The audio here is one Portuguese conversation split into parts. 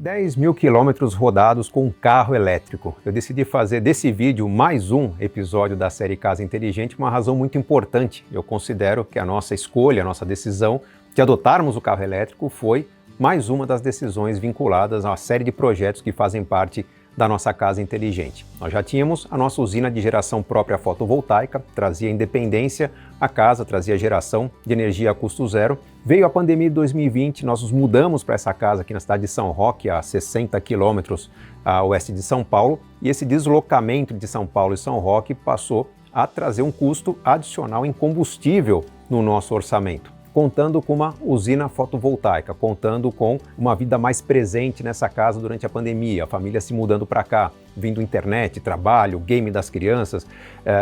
10 mil quilômetros rodados com um carro elétrico. Eu decidi fazer desse vídeo mais um episódio da série Casa Inteligente, uma razão muito importante. Eu considero que a nossa escolha, a nossa decisão de adotarmos o carro elétrico foi mais uma das decisões vinculadas a uma série de projetos que fazem parte da nossa casa inteligente. Nós já tínhamos a nossa usina de geração própria fotovoltaica, trazia independência à casa, trazia geração de energia a custo zero. Veio a pandemia de 2020, nós nos mudamos para essa casa aqui na cidade de São Roque, a 60 quilômetros a oeste de São Paulo, e esse deslocamento de São Paulo e São Roque passou a trazer um custo adicional em combustível no nosso orçamento, contando com uma usina fotovoltaica, contando com uma vida mais presente nessa casa durante a pandemia, a família se mudando para cá, vindo internet, trabalho, game das crianças,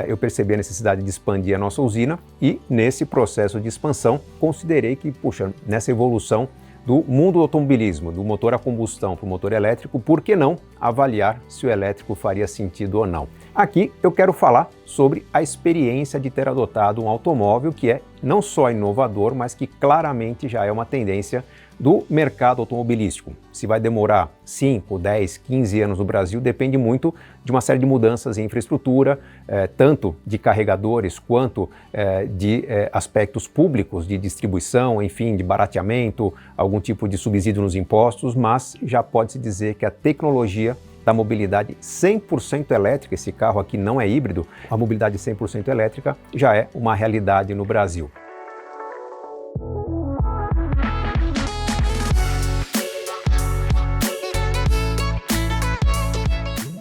eu percebi a necessidade de expandir a nossa usina e nesse processo de expansão considerei que, puxa, nessa evolução do mundo do automobilismo, do motor a combustão para o motor elétrico, por que não avaliar se o elétrico faria sentido ou não? Aqui eu quero falar sobre a experiência de ter adotado um automóvel que é não só inovador, mas que claramente já é uma tendência do mercado automobilístico. Se vai demorar 5, 10, 15 anos no Brasil depende muito de uma série de mudanças em infraestrutura, tanto de carregadores quanto de aspectos públicos, de distribuição, enfim, de barateamento, algum tipo de subsídio nos impostos, mas já pode-se dizer que a tecnologia da mobilidade 100% elétrica, esse carro aqui não é híbrido, a mobilidade 100% elétrica já é uma realidade no Brasil.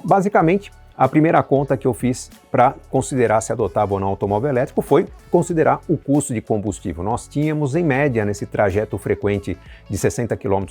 Basicamente, a primeira conta que eu fiz para considerar se adotava ou não automóvel elétrico foi considerar o custo de combustível. Nós tínhamos, em média, nesse trajeto frequente de 60 km,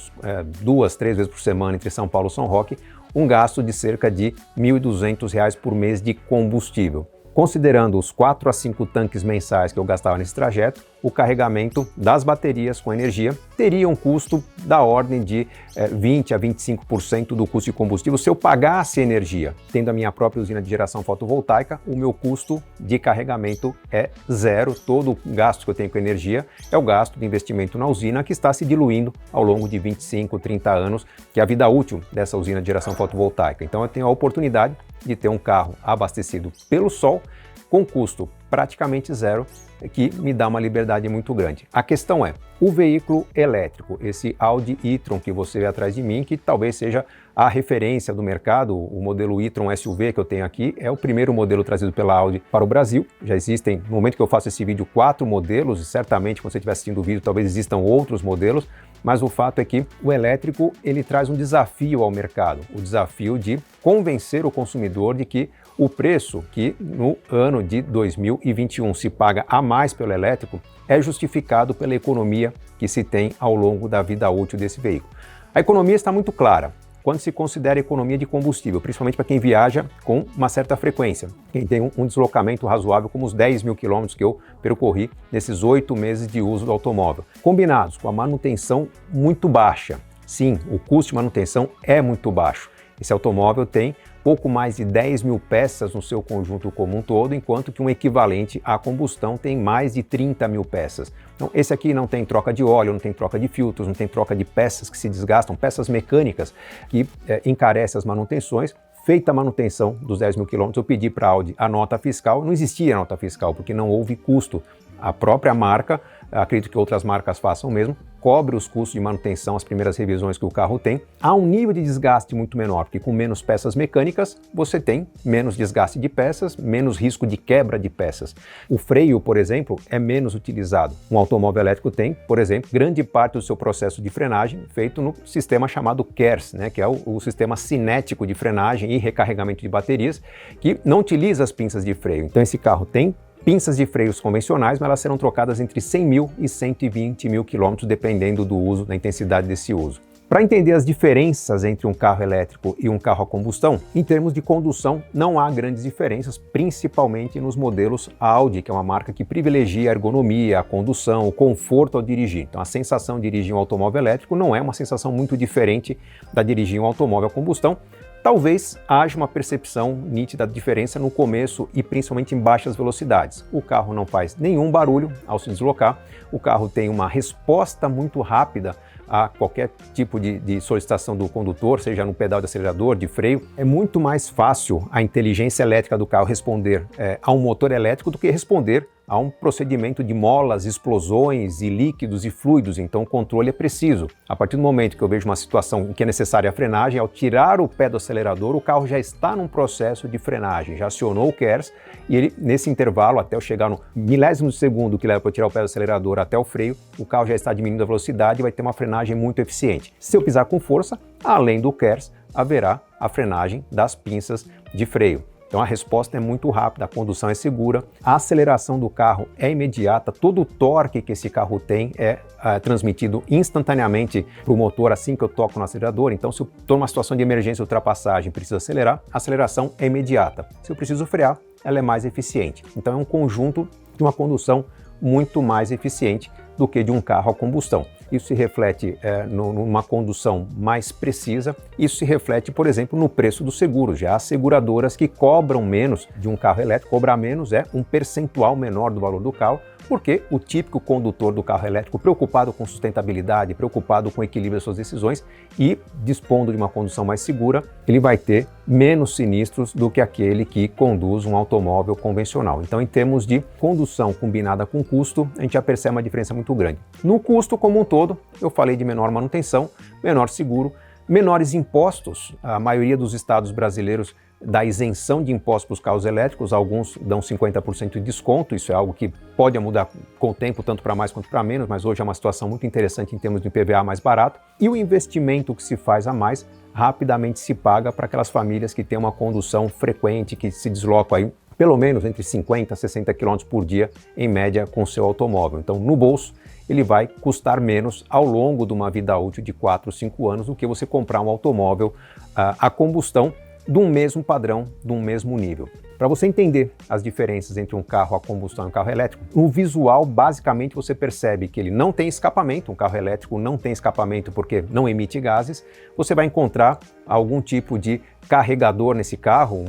2, 3 vezes por semana entre São Paulo e São Roque, um gasto de cerca de R$ 1.200 por mês de combustível. Considerando os 4 a 5 tanques mensais que eu gastava nesse trajeto, o carregamento das baterias com energia teria um custo da ordem de 20 a 25% do custo de combustível. Se eu pagasse energia, tendo a minha própria usina de geração fotovoltaica, o meu custo de carregamento é zero. Todo o gasto que eu tenho com energia é o gasto de investimento na usina que está se diluindo ao longo de 25, 30 anos, que é a vida útil dessa usina de geração fotovoltaica. Então eu tenho a oportunidade de ter um carro abastecido pelo sol, com custo praticamente zero, que me dá uma liberdade muito grande. A questão é, o veículo elétrico, esse Audi e-tron que você vê atrás de mim, que talvez seja a referência do mercado, o modelo e-tron SUV que eu tenho aqui, é o primeiro modelo trazido pela Audi para o Brasil. Já existem, no momento que eu faço esse vídeo, 4 modelos, e certamente quando você estiver assistindo o vídeo, talvez existam outros modelos, mas o fato é que o elétrico, ele traz um desafio ao mercado, o desafio de convencer o consumidor de que o preço que no ano de 2021 se paga a mais pelo elétrico é justificado pela economia que se tem ao longo da vida útil desse veículo. A economia está muito clara quando se considera economia de combustível, principalmente para quem viaja com uma certa frequência, quem tem um deslocamento razoável como os 10 mil quilômetros que eu percorri nesses 8 meses de uso do automóvel, combinados com a manutenção muito baixa. Sim, o custo de manutenção é muito baixo. Esse automóvel tem pouco mais de 10 mil peças no seu conjunto como um todo, enquanto que um equivalente à combustão tem mais de 30 mil peças. Então, esse aqui não tem troca de óleo, não tem troca de filtros, não tem troca de peças que se desgastam, peças mecânicas que encarecem as manutenções. Feita a manutenção dos 10 mil quilômetros, eu pedi para a Audi a nota fiscal, não existia nota fiscal, porque não houve custo. A própria marca, acredito que outras marcas façam o mesmo, cobre os custos de manutenção, as primeiras revisões que o carro tem, há um nível de desgaste muito menor, porque com menos peças mecânicas, você tem menos desgaste de peças, menos risco de quebra de peças. O freio, por exemplo, é menos utilizado. Um automóvel elétrico tem, por exemplo, grande parte do seu processo de frenagem feito no sistema chamado KERS, que é o sistema cinético de frenagem e recarregamento de baterias, que não utiliza as pinças de freio. Então esse carro tem pinças de freios convencionais, mas elas serão trocadas entre 100 mil e 120 mil quilômetros, dependendo do uso, da intensidade desse uso. Para entender as diferenças entre um carro elétrico e um carro a combustão, em termos de condução, não há grandes diferenças, principalmente nos modelos Audi, que é uma marca que privilegia a ergonomia, a condução, o conforto ao dirigir. Então a sensação de dirigir um automóvel elétrico não é uma sensação muito diferente da de dirigir um automóvel a combustão. Talvez haja uma percepção nítida de diferença no começo e principalmente em baixas velocidades. O carro não faz nenhum barulho ao se deslocar, o carro tem uma resposta muito rápida a qualquer tipo de solicitação do condutor, seja no pedal de acelerador, de freio. É muito mais fácil a inteligência elétrica do carro responder a um motor elétrico do que responder a um procedimento de molas, explosões e líquidos e fluidos, então o controle é preciso. A partir do momento que eu vejo uma situação em que é necessária a frenagem, ao tirar o pé do acelerador, o carro já está num processo de frenagem, já acionou o KERS e ele, nesse intervalo, até eu chegar no milésimo de segundo que leva para tirar o pé do acelerador até o freio, o carro já está diminuindo a velocidade e vai ter uma frenagem muito eficiente. Se eu pisar com força, além do KERS, haverá a frenagem das pinças de freio. Então a resposta é muito rápida, a condução é segura, a aceleração do carro é imediata, todo o torque que esse carro tem é transmitido instantaneamente para o motor assim que eu toco no acelerador. Então se eu estou numa situação de emergência ou ultrapassagem e preciso acelerar, a aceleração é imediata. Se eu preciso frear, ela é mais eficiente. Então é um conjunto de uma condução muito mais eficiente do que de um carro a combustão. Isso se reflete numa condução mais precisa, isso se reflete, por exemplo, no preço dos seguros. Já há seguradoras que cobram menos de um carro elétrico, cobrar menos é um percentual menor do valor do carro, porque o típico condutor do carro elétrico, preocupado com sustentabilidade, preocupado com o equilíbrio das suas decisões e dispondo de uma condução mais segura, ele vai ter menos sinistros do que aquele que conduz um automóvel convencional. Então, em termos de condução combinada com custo, a gente já percebe uma diferença muito grande. No custo como um todo, eu falei de menor manutenção, menor seguro, menores impostos. A maioria dos estados brasileiros dá isenção de impostos para os carros elétricos, alguns dão 50% de desconto, isso é algo que pode mudar com o tempo, tanto para mais quanto para menos, mas hoje é uma situação muito interessante em termos de IPVA mais barato, e o investimento que se faz a mais rapidamente se paga para aquelas famílias que têm uma condução frequente, que se deslocam aí pelo menos entre 50 a 60 km por dia, em média, com o seu automóvel. Então, no bolso, ele vai custar menos ao longo de uma vida útil de 4 ou 5 anos do que você comprar um automóvel a combustão de um mesmo padrão, de um mesmo nível. Para você entender as diferenças entre um carro a combustão e um carro elétrico, no visual, basicamente, você percebe que ele não tem escapamento, um carro elétrico não tem escapamento porque não emite gases. Você vai encontrar algum tipo de carregador nesse carro,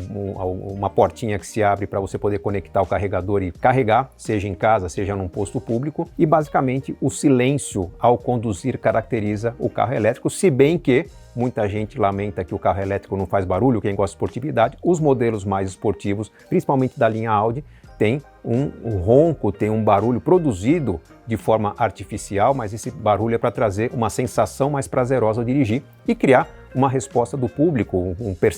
uma portinha que se abre para você poder conectar o carregador e carregar, seja em casa, seja num posto público, e basicamente o silêncio ao conduzir caracteriza o carro elétrico, se bem que muita gente lamenta que o carro elétrico não faz barulho, quem gosta de esportividade, os modelos mais esportivos, principalmente da linha Audi, tem um ronco, tem um barulho produzido de forma artificial, mas esse barulho é para trazer uma sensação mais prazerosa ao dirigir e criar uma resposta do público,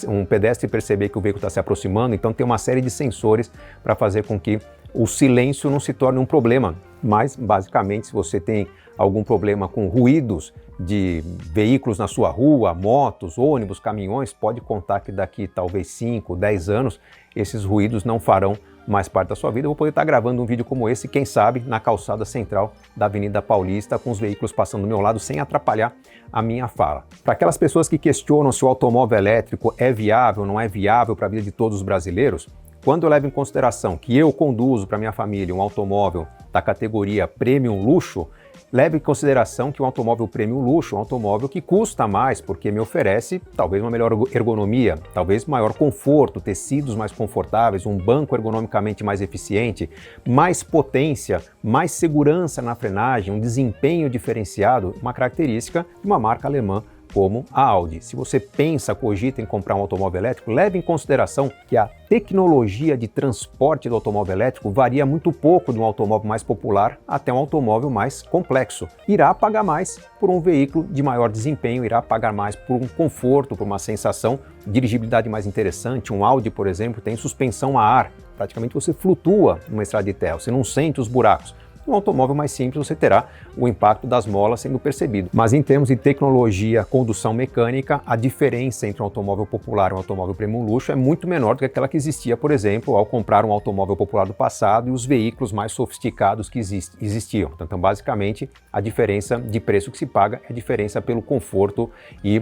um pedestre perceber que o veículo está se aproximando, então tem uma série de sensores para fazer com que o silêncio não se torne um problema. Mas, basicamente, se você tem algum problema com ruídos de veículos na sua rua, motos, ônibus, caminhões, pode contar que daqui talvez 5, 10 anos, esses ruídos não farão mais parte da sua vida. Eu vou poder estar gravando um vídeo como esse, quem sabe, na calçada central da Avenida Paulista, com os veículos passando do meu lado, sem atrapalhar a minha fala. Para aquelas pessoas que questionam se o automóvel elétrico é viável ou não é viável para a vida de todos os brasileiros, quando eu levo em consideração que eu conduzo para minha família um automóvel da categoria Premium Luxo, leve em consideração que um automóvel Premium Luxo é um automóvel que custa mais porque me oferece talvez uma melhor ergonomia, talvez maior conforto, tecidos mais confortáveis, um banco ergonomicamente mais eficiente, mais potência, mais segurança na frenagem, um desempenho diferenciado, uma característica de uma marca alemã como a Audi. Se você pensa, cogita em comprar um automóvel elétrico, leve em consideração que a tecnologia de transporte do automóvel elétrico varia muito pouco de um automóvel mais popular até um automóvel mais complexo. Irá pagar mais por um veículo de maior desempenho, irá pagar mais por um conforto, por uma sensação de dirigibilidade mais interessante. Um Audi, por exemplo, tem suspensão a ar. Praticamente você flutua numa estrada de terra, você não sente os buracos. Um automóvel mais simples você terá o impacto das molas sendo percebido. Mas em termos de tecnologia, condução mecânica, a diferença entre um automóvel popular e um automóvel premium luxo é muito menor do que aquela que existia, por exemplo, ao comprar um automóvel popular do passado e os veículos mais sofisticados que existiam. Então, basicamente, a diferença de preço que se paga é a diferença pelo conforto e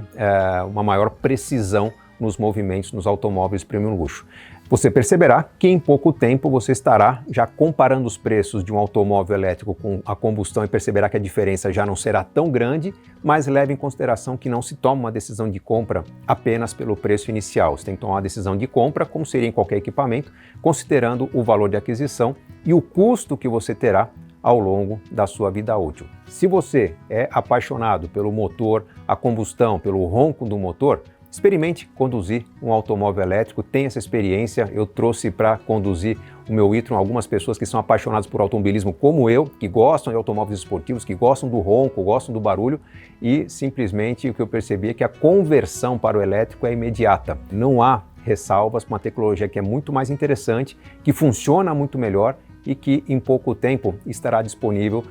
uma maior precisão nos movimentos nos automóveis premium luxo. Você perceberá que em pouco tempo você estará já comparando os preços de um automóvel elétrico com a combustão e perceberá que a diferença já não será tão grande, mas leve em consideração que não se toma uma decisão de compra apenas pelo preço inicial. Você tem que tomar uma decisão de compra, como seria em qualquer equipamento, considerando o valor de aquisição e o custo que você terá ao longo da sua vida útil. Se você é apaixonado pelo motor, a combustão, pelo ronco do motor, experimente conduzir um automóvel elétrico, tenha essa experiência. Eu trouxe para conduzir o meu e-tron algumas pessoas que são apaixonadas por automobilismo como eu, que gostam de automóveis esportivos, que gostam do ronco, gostam do barulho, e simplesmente o que eu percebi é que a conversão para o elétrico é imediata. Não há ressalvas para uma tecnologia que é muito mais interessante, que funciona muito melhor e que em pouco tempo estará disponível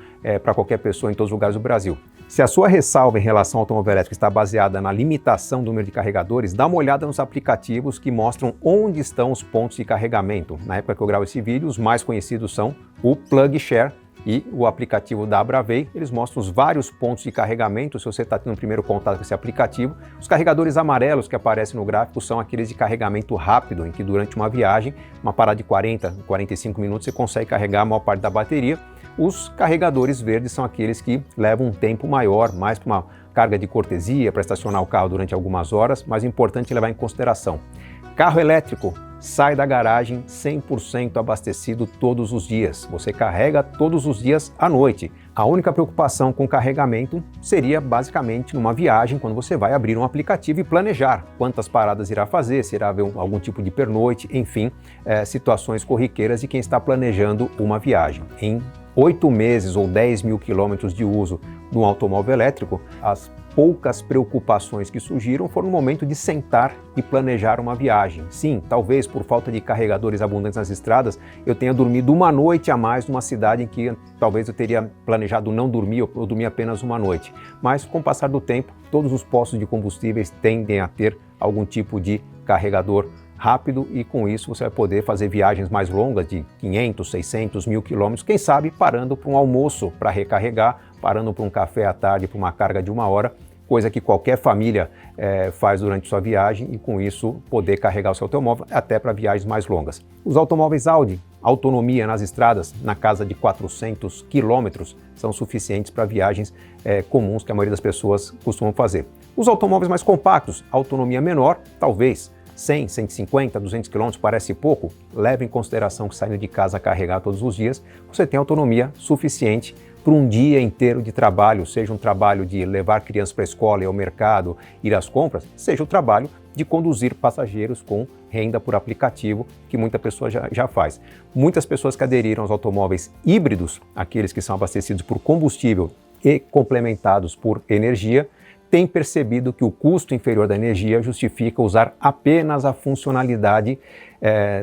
para qualquer pessoa em todos os lugares do Brasil. Se a sua ressalva em relação ao automóvel elétrico está baseada na limitação do número de carregadores, dá uma olhada nos aplicativos que mostram onde estão os pontos de carregamento. Na época que eu gravo esse vídeo, os mais conhecidos são o PlugShare e o aplicativo da Bravey. Eles mostram os vários pontos de carregamento. Se você está tendo um primeiro contato com esse aplicativo, os carregadores amarelos que aparecem no gráfico são aqueles de carregamento rápido, em que durante uma viagem, uma parada de 40, 45 minutos, você consegue carregar a maior parte da bateria. Os carregadores verdes são aqueles que levam um tempo maior, mais para uma carga de cortesia, para estacionar o carro durante algumas horas, mas é importante levar em consideração. Carro elétrico sai da garagem 100% abastecido todos os dias. Você carrega todos os dias à noite. A única preocupação com o carregamento seria basicamente numa viagem, quando você vai abrir um aplicativo e planejar quantas paradas irá fazer, se irá haver algum tipo de pernoite, enfim, situações corriqueiras de quem está planejando uma viagem. Em 8 meses ou 10 mil quilômetros de uso de um automóvel elétrico, as poucas preocupações que surgiram foram no momento de sentar e planejar uma viagem. Sim, talvez por falta de carregadores abundantes nas estradas, eu tenha dormido uma noite a mais numa cidade em que talvez eu teria planejado não dormir ou dormir apenas uma noite. Mas com o passar do tempo, todos os postos de combustíveis tendem a ter algum tipo de carregador rápido, e com isso você vai poder fazer viagens mais longas de 500, 600, 1000 quilômetros, quem sabe parando para um almoço para recarregar, parando para um café à tarde, para uma carga de 1 hora, coisa que qualquer família faz durante sua viagem, e com isso poder carregar o seu automóvel até para viagens mais longas. Os automóveis Audi, autonomia nas estradas na casa de 400 quilômetros, são suficientes para viagens comuns que a maioria das pessoas costumam fazer. Os automóveis mais compactos, autonomia menor, talvez 100, 150, 200 km parece pouco, leve em consideração que saindo de casa a carregar todos os dias, você tem autonomia suficiente para um dia inteiro de trabalho, seja um trabalho de levar crianças para a escola e ao mercado, ir às compras, seja o trabalho de conduzir passageiros com renda por aplicativo, que muita pessoa já faz. Muitas pessoas que aderiram aos automóveis híbridos, aqueles que são abastecidos por combustível e complementados por energia, tem percebido que o custo inferior da energia justifica usar apenas a funcionalidade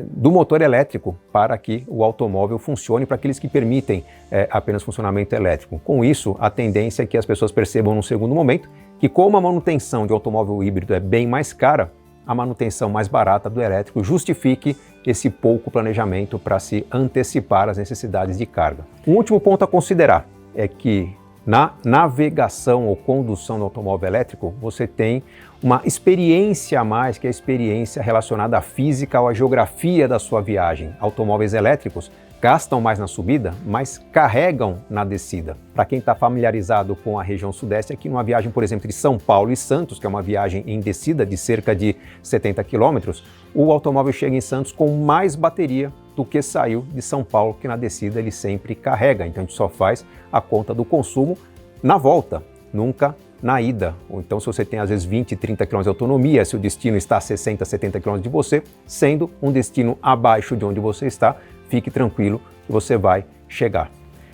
do motor elétrico para que o automóvel funcione, para aqueles que permitem apenas funcionamento elétrico. Com isso, a tendência é que as pessoas percebam num segundo momento que, como a manutenção de automóvel híbrido é bem mais cara, a manutenção mais barata do elétrico justifique esse pouco planejamento para se antecipar às necessidades de carga. Um último ponto a considerar é que na navegação ou condução do automóvel elétrico, você tem uma experiência a mais, que é a experiência relacionada à física ou à geografia da sua viagem. Automóveis elétricos gastam mais na subida, mas carregam na descida. Para quem está familiarizado com a região sudeste, aqui numa viagem, por exemplo, de São Paulo e Santos, que é uma viagem em descida de cerca de 70 quilômetros, o automóvel chega em Santos com mais bateria do que saiu de São Paulo, que na descida ele sempre carrega. Então a gente só faz a conta do consumo na volta, nunca na ida. Ou então, se você tem às vezes 20, 30 km de autonomia, se o destino está a 60, 70 km de você, sendo um destino abaixo de onde você está, fique tranquilo que você vai chegar.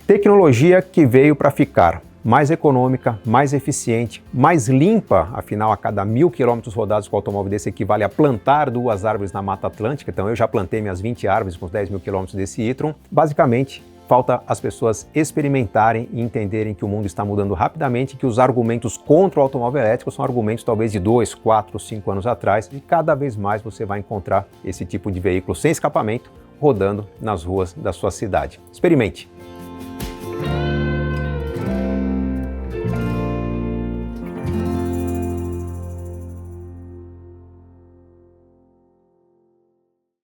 Tecnologia que veio para ficar. Mais econômica, mais eficiente, mais limpa, afinal a cada 1000 quilômetros rodados com o automóvel desse equivale a plantar 2 árvores na Mata Atlântica, então eu já plantei minhas 20 árvores com os 10 mil quilômetros desse e-tron. Basicamente, falta as pessoas experimentarem e entenderem que o mundo está mudando rapidamente, que os argumentos contra o automóvel elétrico são argumentos talvez de 2, 4, 5 anos atrás, e cada vez mais você vai encontrar esse tipo de veículo sem escapamento rodando nas ruas da sua cidade. Experimente!